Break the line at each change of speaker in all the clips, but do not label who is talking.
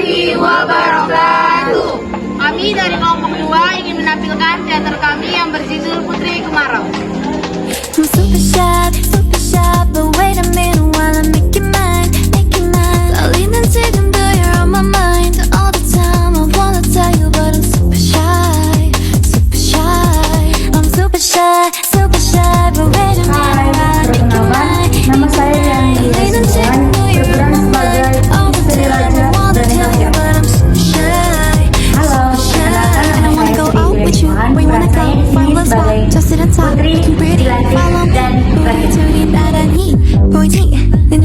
warahmatullahi wabarakatuh. Kami dari kelompok 2 ingin menampilkan teater kami yang berjudul Putri Kemarau.
I'm super shy, but wait a minute while I make you mine. 떨리는 지금도 you're on my mind. All the time I wanna tell you, but I'm super shy. I'm super shy, but wait a minute while I make you mine.
Nama saya Yani
떨리는 지금도 you're on my mind. All the time I wanna tell you, but I'm super shy.
Halo,
I wanna go out with you. We wanna go find a spot, just sit and talk. Looking pretty, follow me. 보여주니 나란히 보이지?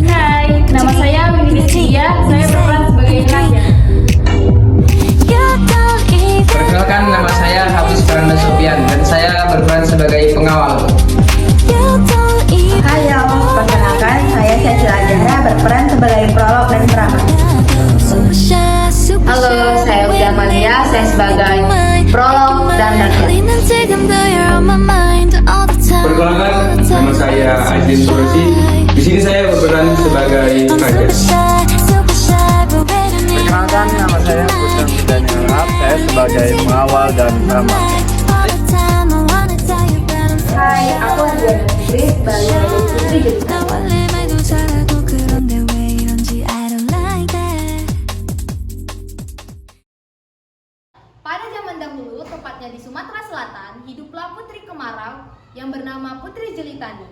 Hai, nama saya Winnie Sia. Saya berperan sebagai raja.
Perkenalkan, nama saya Hafiz Faranda Sofian dan saya berperan sebagai pengawal.
Halo, perkenalkan saya Syazila Zahra berperan sebagai prolog dan drama.
Halo, saya Uda Malia, saya sebagai prolog dan rakyat.
Perkenalkan, nama saya Aidin Surosi. Di sini saya berperan sebagai raja.
Perkenalkan, nama saya Putra Daniel Rap. Saya sebagai pengawal dan drama.
Hai, aku Adriana Putri sebagai Putri Jelitani.
Pada zaman dahulu, tepatnya di Sumatera Selatan, hiduplah Putri Kemarau yang bernama Putri Jelitani.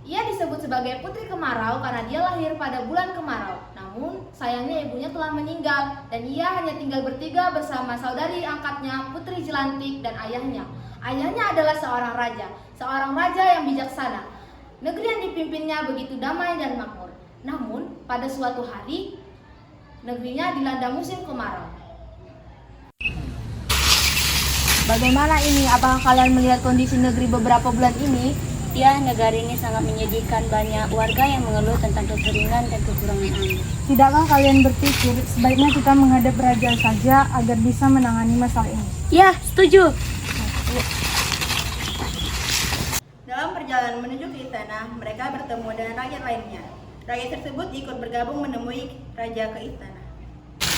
Ia disebut sebagai Putri Kemarau karena dia lahir pada bulan Kemarau. Namun, sayangnya ibunya telah meninggal dan ia hanya tinggal bertiga bersama saudari angkatnya Putri Jelantik dan ayahnya. Ayahnya adalah seorang raja yang bijaksana. Negeri yang dipimpinnya begitu damai dan makmur. Namun, pada suatu hari, negerinya dilanda musim kemarau.
Bagaimana ini? Apakah kalian melihat kondisi negeri beberapa bulan ini?
Ya, negara ini sangat menyedihkan. Banyak warga yang mengeluh tentang kekeringan dan kekurangan air.
Tidakkah kalian berpikir sebaiknya kita menghadap raja saja agar bisa menangani masalah ini?
Ya, setuju.
Dalam perjalanan menuju ke istana, mereka bertemu dengan rakyat lainnya. Rakyat tersebut ikut bergabung menemui raja ke istana.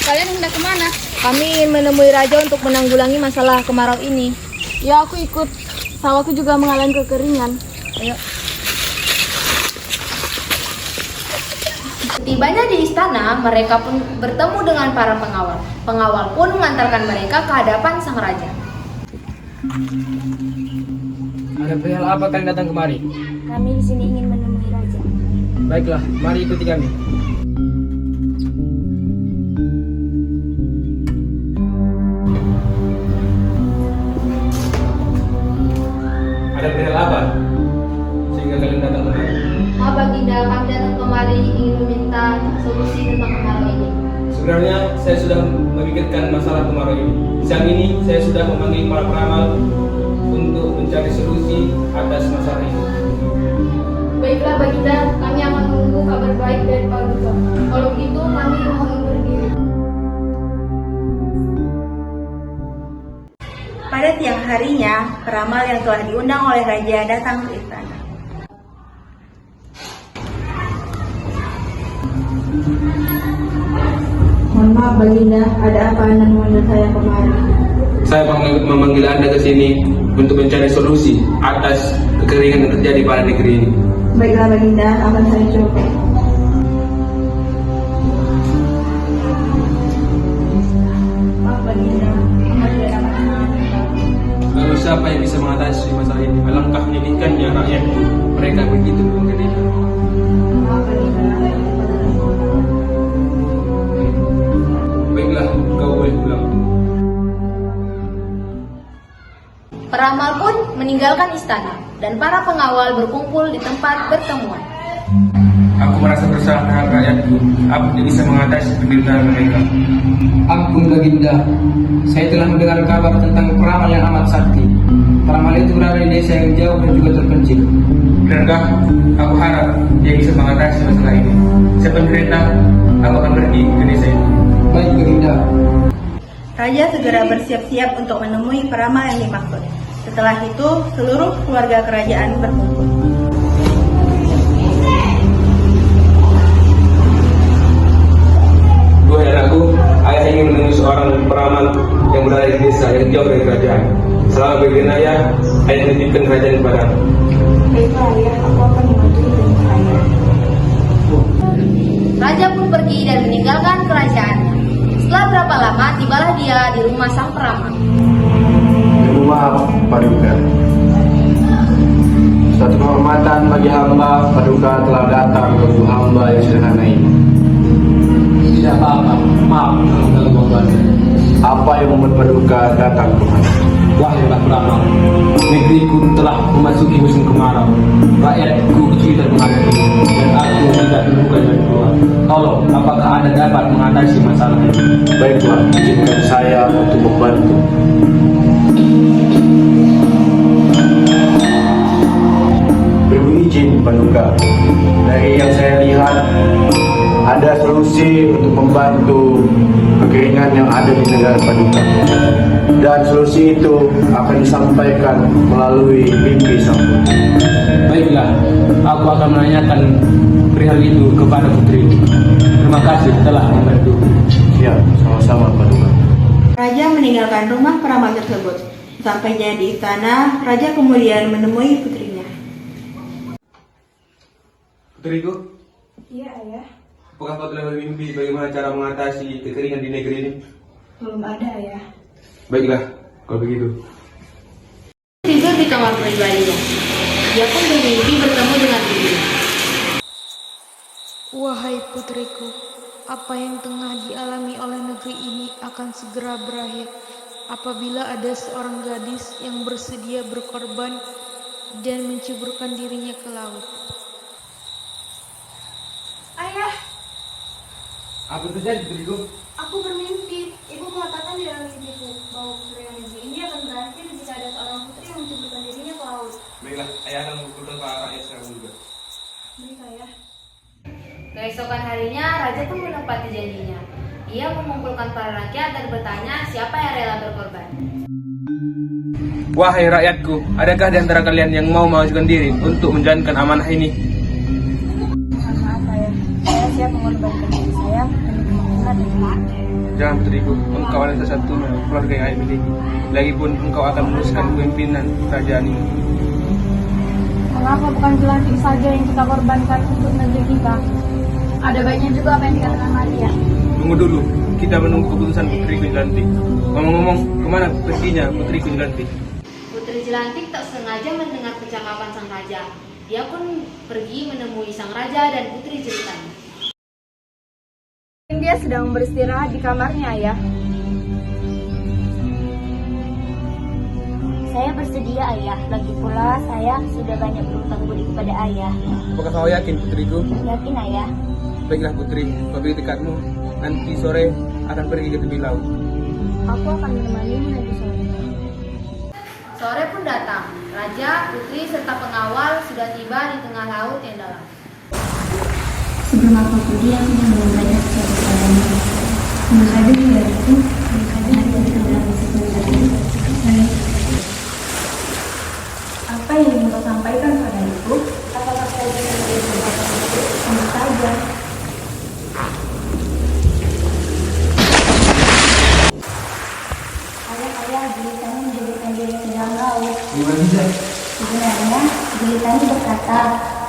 Kalian hendak kemana?
Kami ingin menemui raja untuk menanggulangi masalah kemarau ini. Ya, aku ikut. Sawahku juga mengalami kekeringan. Ayo.
Tibanya di istana, mereka pun bertemu dengan para pengawal. Pengawal pun mengantarkan mereka ke hadapan sang raja.
Ada perihal apa kalian datang kemari?
Kami di sini ingin menemui raja.
Baiklah, mari ikuti kami.
Ada perihal apa sehingga kalian datang kemari?
Baginda, kami datang kemari ingin meminta solusi tentang kemarau ini.
Sebenarnya saya sudah memikirkan masalah kemarau ini. Siang ini saya sudah memanggil para peramal untuk mencari solusi atas masalah ini.
Baiklah Baginda, kami akan menunggu kabar baik dari Pak Duta. Kalau begitu, kami mohon undur diri.
Pada tiang harinya, peramal yang telah diundang oleh raja datang ke istana.
Mohon maaf Baginda, ada apa Anda memanggil saya kemari?
Saya memanggil Anda ke sini untuk mencari solusi atas kekeringan yang terjadi pada negeri ini.
Baiklah Baginda, akan saya coba.
Maaf Baginda, kami tidak dapat
Lalu siapa yang bisa mengatasi masalah ini? Alangkah menyedihkannya rakyat. Mereka begitu menderita.
Maaf Baginda,
Baiklah, kau boleh pulang.
Peramal pun meninggalkan istana dan para pengawal berkumpul di tempat pertemuan.
Aku merasa bersalah terhadap rakyatku. Aku tidak bisa mengatasi penderitaan mereka.
Ampun Baginda, saya telah mendengar kabar tentang peramal yang amat sakti. Peramal itu berada di desa yang jauh dan juga terpencil.
Benarkah? Aku harap dia bisa mengatasi masalah ini. Saya penderita, aku akan pergi ke desa ini.
Baik Baginda.
Raja segera bersiap-siap untuk menemui peramal yang dimaksud. Setelah itu, seluruh keluarga kerajaan berkumpul.
Duhai anakku, ingin menemui seorang peramal yang berada di desa yang jauh dari kerajaan. Selama bagian ayah menitipkan kerajaan kepadamu.
Baiklah ayah, aku akan membantu perintah ayah.
Raja pun pergi dan meninggalkan kerajaannya. Setelah berapa lama, tibalah dia di rumah sang peramal.
Rumah Paduka. Satu kehormatan bagi hamba, Paduka telah datang ke hamba yang sederhana ini.
Tidak apa-apa, maaf mengganggu Anda.
Apa yang membuat Paduka datang kemari?
Wahai Pak Peramal, negeriku telah memasuki musim kemarau. Rakyatku kesulitan menghadapi dan aku tidak terbuka jalan keluar. Tolong, apakah Anda dapat mengatasi masalah ini?
Baiklah, izinkan saya untuk membantu. Beri izin Paduka. Dari yang saya lihat, ada solusi untuk membantu kekeringan yang ada di negara Paduka. Dan solusi itu akan disampaikan melalui mimpi sang putri.
Baiklah, aku akan menanyakan perihal itu kepada putri. Terima kasih telah membantu.
Ya, sama-sama Paduka.
Raja meninggalkan rumah peramal tersebut. Sampainya di istana, Raja kemudian menemui putrinya.
Putriku,
Iya ayah,
apakah kau telah bermimpi bagaimana cara mengatasi kekeringan di negeri ini?
belum ada ayah.
Baiklah, kalau begitu.
Tidur di kamar pribadinya. Dia pun bermimpi bertemu dengan ibunya.
Wahai putriku, apa yang tengah dialami oleh negeri ini akan segera berakhir apabila ada seorang gadis yang bersedia berkorban dan menceburkan dirinya ke laut.
Ayah,
Apa yang terjadi, putriku?
Aku bermimpi. Ibu mengatakan di dalam mimpiku bahwa kekeringan negeri ini akan berakhir jika ada seorang putri yang menceburkan dirinya ke laut.
Baiklah, ayah akan mengumpulkan para rakyat sekarang juga.
Baik ayah.
Keesokan harinya, Raja pun menepati janjinya. Ia mengumpulkan para rakyat dan bertanya siapa yang rela berkorban.
Wahai rakyatku, adakah di antara kalian yang mau mengajukan diri untuk menjalankan amanah ini?
Maaf ayah, saya siap mengorbankan diri saya demi kepentingan.
Jangan putriku, engkau adalah satu-satunya keluarga yang ayah miliki. Lagipun engkau akan meneruskan kepemimpinan kerajaan ini.
Mengapa bukan Jelantik saja yang kita korbankan untuk negeri kita? Ada baiknya juga apa yang dikatakan Maria.
Tunggu dulu, kita menunggu keputusan putriku Jelantik. Ngomong-ngomong, kemana perginya putriku Jelantik?
Putri Jelantik tak sengaja mendengar percakapan sang raja. Dia pun pergi menemui sang raja dan putri Jelitani.
Dia sedang beristirahat di kamarnya, ayah.
Saya bersedia ayah, lagi pula saya sudah banyak berhutang budi kepada ayah.
Apakah kau yakin putriku?
Yakin ayah?
Baiklah putri, apabila tekadmu, nanti sore akan pergi ke tepi laut.
Aku akan menemanimu nanti sore.
Sore pun datang. Raja, putri, serta pengawal sudah tiba di tengah laut yang dalam.
Sebelum aku pergi, aku ingin banyak sesuatu padamu. Tentu saja juga itu, tentu saja ada dalam sesuatu.
Apa yang ingin kau sampaikan pada ibu?
Apakah saya bisa menjadi sesuatu itu?
Tentu saja.
Ayah, Jelitani menjadikan diri ke dalam laut.
Gimana bisa?
Sebenarnya, Jelitani berkata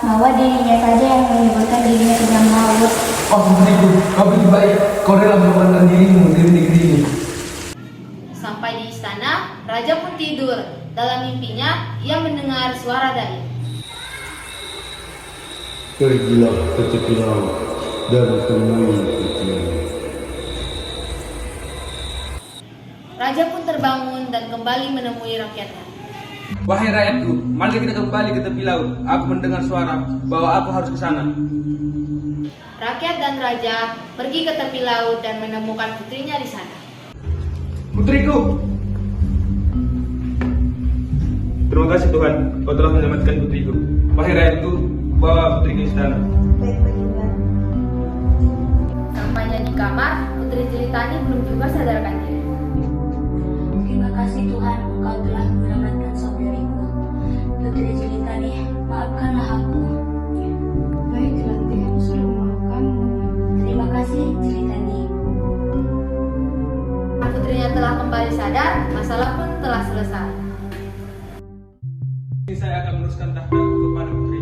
bahwa dirinya saja yang menyebutkan dirinya ke dalam laut.
Oh putriku, kau lebih baik. Kau rela mengorbankan dirimu demi negeri ini.
Sampai di istana, Raja pun tidur. Dalam mimpinya, ia mendengar suara dayung.
Pergilah ke tepi laut dan temui putrimu.
Raja pun terbangun dan kembali menemui rakyatnya.
Wahai rakyatku, mari kita kembali ke tepi laut. Aku mendengar suara bahwa aku harus ke sana.
Rakyat dan raja pergi ke tepi laut dan menemukan putrinya di sana.
Putriku! Terima kasih Tuhan, kau telah menyelamatkan putriku. Wahai rakyatku, bawa putriku ke istana.
Baik baginda.
Sampainya di kamar, putri Jelitani belum juga sadarkan diri.
Terima kasih Tuhan, Engkau telah menyelamatkan saudariku. Putri Jelitani, maafkanlah aku.
Baik Jelantik, aku sudah memaafkanmu.
Terima kasih Jelitani.
telah kembali sadar, masalah pun telah selesai.
Saya akan meneruskan tahtaku kepada putri.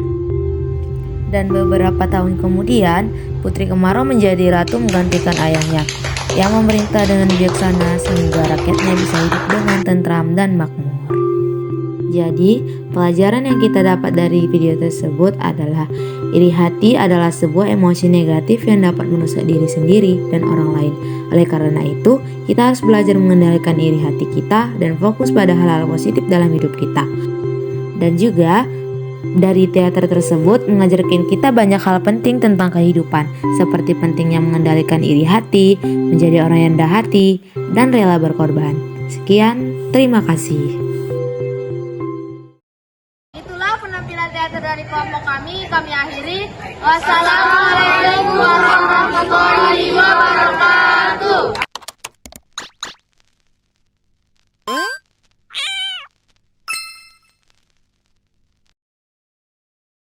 Dan beberapa tahun kemudian, Putri Kemarau menjadi ratu menggantikan ayahnya yang memerintah dengan bijaksana sehingga rakyatnya bisa hidup dengan tentram dan makmur. Jadi, pelajaran yang kita dapat dari video tersebut adalah iri hati adalah sebuah emosi negatif yang dapat merusak diri sendiri dan orang lain. Oleh karena itu, kita harus belajar mengendalikan iri hati kita dan fokus pada hal-hal positif dalam hidup kita. Dan juga, dari teater tersebut mengajarkan kita banyak hal penting tentang kehidupan, seperti pentingnya mengendalikan iri hati, menjadi orang yang rendah hati, dan rela berkorban. Sekian, terima kasih.
Itulah penampilan teater dari kelompok kami akhiri. Wassalamualaikum warahmatullahi wabarakatuh.